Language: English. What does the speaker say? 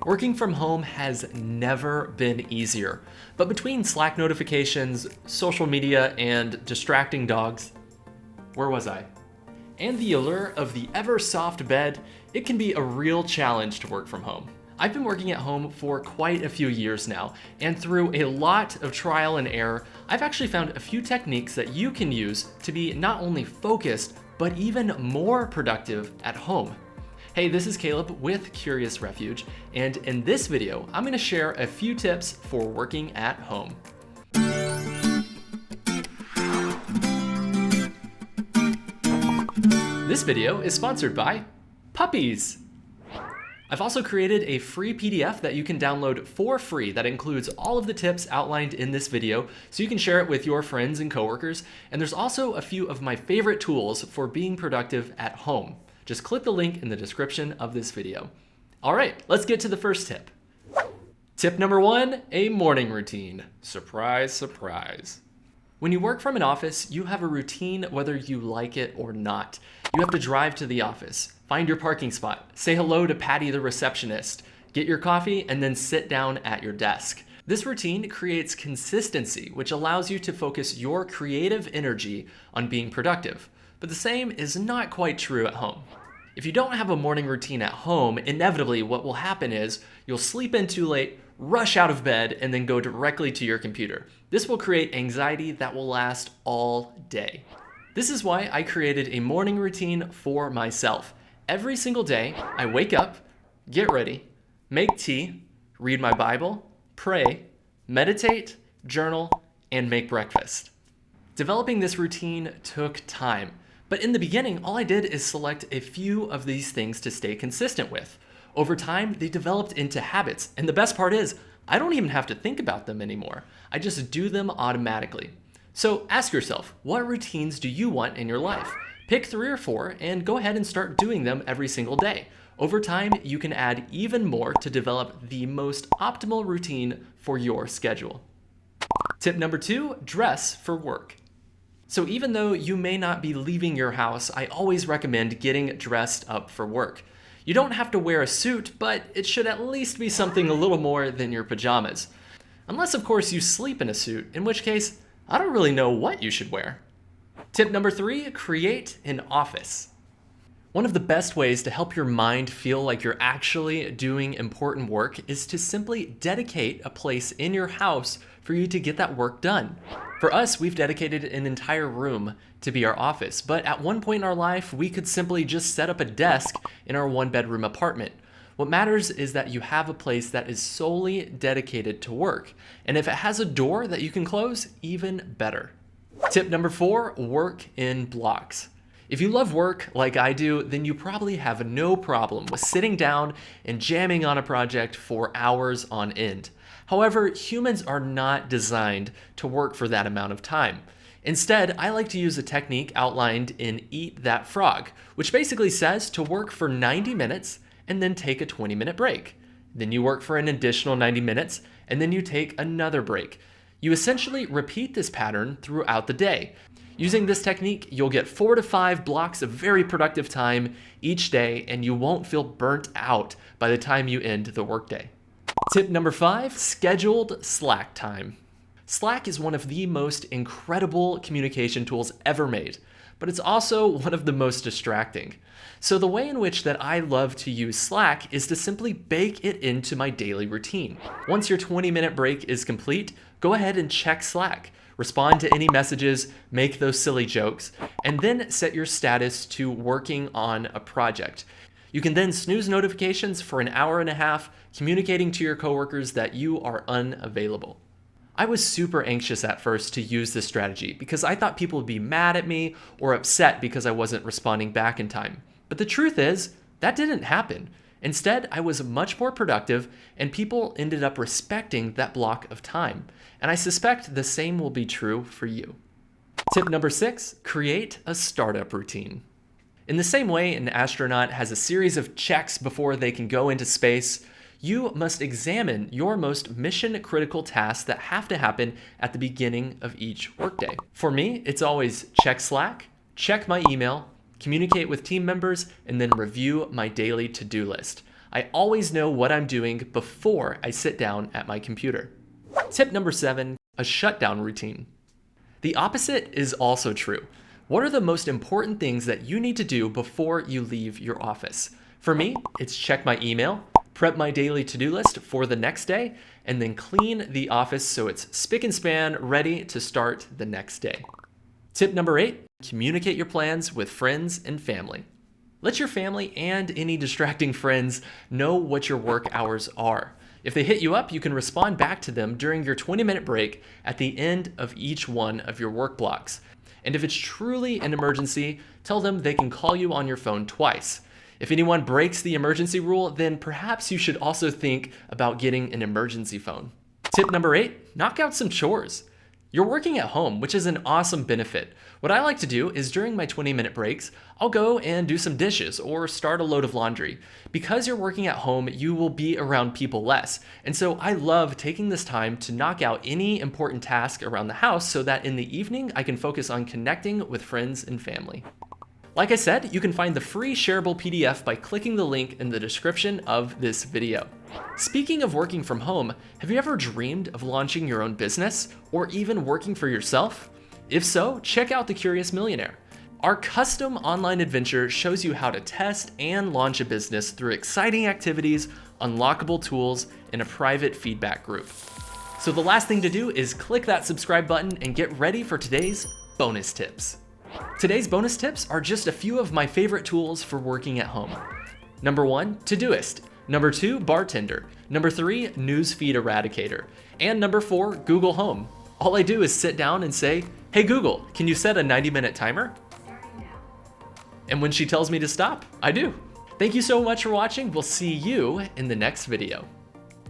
Working from home has never been easier, but between Slack notifications, social media, and distracting dogs, where was I? And the allure of the ever soft bed, it can be a real challenge to work from home. I've been working at home for quite a few years now, and through a lot of trial and error, I've actually found a few techniques that you can use to be not only focused, but even more productive at home. Hey, this is Caleb with Curious Refuge, and in this video, I'm going to share a few tips for working at home. This video is sponsored by puppies. I've also created a free PDF that you can download for free that includes all of the tips outlined in this video, so you can share it with your friends and coworkers. And there's also a few of my favorite tools for being productive at home. Just click the link in the description of this video. All right, let's get to the first tip. Tip number 1, a morning routine. Surprise, surprise. When you work from an office, you have a routine whether you like it or not. You have to drive to the office, find your parking spot, say hello to Patty the receptionist, get your coffee, and then sit down at your desk. This routine creates consistency, which allows you to focus your creative energy on being productive. But the same is not quite true at home. If you don't have a morning routine at home, inevitably what will happen is you'll sleep in too late, rush out of bed, and then go directly to your computer. This will create anxiety that will last all day. This is why I created a morning routine for myself. Every single day, I wake up, get ready, make tea, read my Bible, pray, meditate, journal, and make breakfast. Developing this routine took time, but in the beginning, all I did is select a few of these things to stay consistent with. Over time, they developed into habits, and the best part is, I don't even have to think about them anymore. I just do them automatically. So ask yourself, what routines do you want in your life? Pick 3 or 4 and go ahead and start doing them every single day. Over time, you can add even more to develop the most optimal routine for your schedule. Tip number 2, dress for work. So even though you may not be leaving your house, I always recommend getting dressed up for work. You don't have to wear a suit, but it should at least be something a little more than your pajamas. Unless, of course, you sleep in a suit, in which case, I don't really know what you should wear. Tip number 3, create an office. One of the best ways to help your mind feel like you're actually doing important work is to simply dedicate a place in your house for you to get that work done. For us, we've dedicated an entire room to be our office, but at one point in our life, we could simply just set up a desk in our 1-bedroom apartment. What matters is that you have a place that is solely dedicated to work, and if it has a door that you can close, even better. Tip number 4, work in blocks. If you love work like I do, then you probably have no problem with sitting down and jamming on a project for hours on end. However, humans are not designed to work for that amount of time. Instead, I like to use a technique outlined in Eat That Frog, which basically says to work for 90 minutes and then take a 20-minute break. Then you work for an additional 90 minutes and then you take another break. You essentially repeat this pattern throughout the day. Using this technique, you'll get 4 to 5 blocks of very productive time each day, and you won't feel burnt out by the time you end the workday. Tip number 5, scheduled Slack time. Slack is one of the most incredible communication tools ever made, but it's also one of the most distracting. So the way in which that I love to use Slack is to simply bake it into my daily routine. Once your 20-minute break is complete, go ahead and check Slack. Respond to any messages, make those silly jokes, and then set your status to working on a project. You can then snooze notifications for an hour and a half, communicating to your coworkers that you are unavailable. I was super anxious at first to use this strategy because I thought people would be mad at me or upset because I wasn't responding back in time. But the truth is, that didn't happen. Instead, I was much more productive and people ended up respecting that block of time. And I suspect the same will be true for you. Tip number 6, create a startup routine. In the same way an astronaut has a series of checks before they can go into space, you must examine your most mission-critical tasks that have to happen at the beginning of each workday. For me, it's always check Slack, check my email, communicate with team members, and then review my daily to-do list. I always know what I'm doing before I sit down at my computer. Tip number 7, a shutdown routine. The opposite is also true. What are the most important things that you need to do before you leave your office? For me, it's check my email, prep my daily to-do list for the next day, and then clean the office so it's spick and span, ready to start the next day. Tip number 8, communicate your plans with friends and family. Let your family and any distracting friends know what your work hours are. If they hit you up, you can respond back to them during your 20-minute break at the end of each one of your work blocks. And if it's truly an emergency, tell them they can call you on your phone twice. If anyone breaks the emergency rule, then perhaps you should also think about getting an emergency phone. Tip number 8, knock out some chores. You're working at home, which is an awesome benefit. What I like to do is during my 20-minute breaks, I'll go and do some dishes or start a load of laundry. Because you're working at home, you will be around people less. And so I love taking this time to knock out any important task around the house so that in the evening I can focus on connecting with friends and family. Like I said, you can find the free shareable PDF by clicking the link in the description of this video. Speaking of working from home, have you ever dreamed of launching your own business or even working for yourself? If so, check out The Curious Millionaire. Our custom online adventure shows you how to test and launch a business through exciting activities, unlockable tools, and a private feedback group. So the last thing to do is click that subscribe button and get ready for today's bonus tips. Today's bonus tips are just a few of my favorite tools for working at home. Number 1, ToDoist. Number 2, Bartender. Number 3, Newsfeed Eradicator. And number 4, Google Home. All I do is sit down and say, "Hey Google, can you set a 90-minute timer?" And when she tells me to stop, I do. Thank you so much for watching. We'll see you in the next video.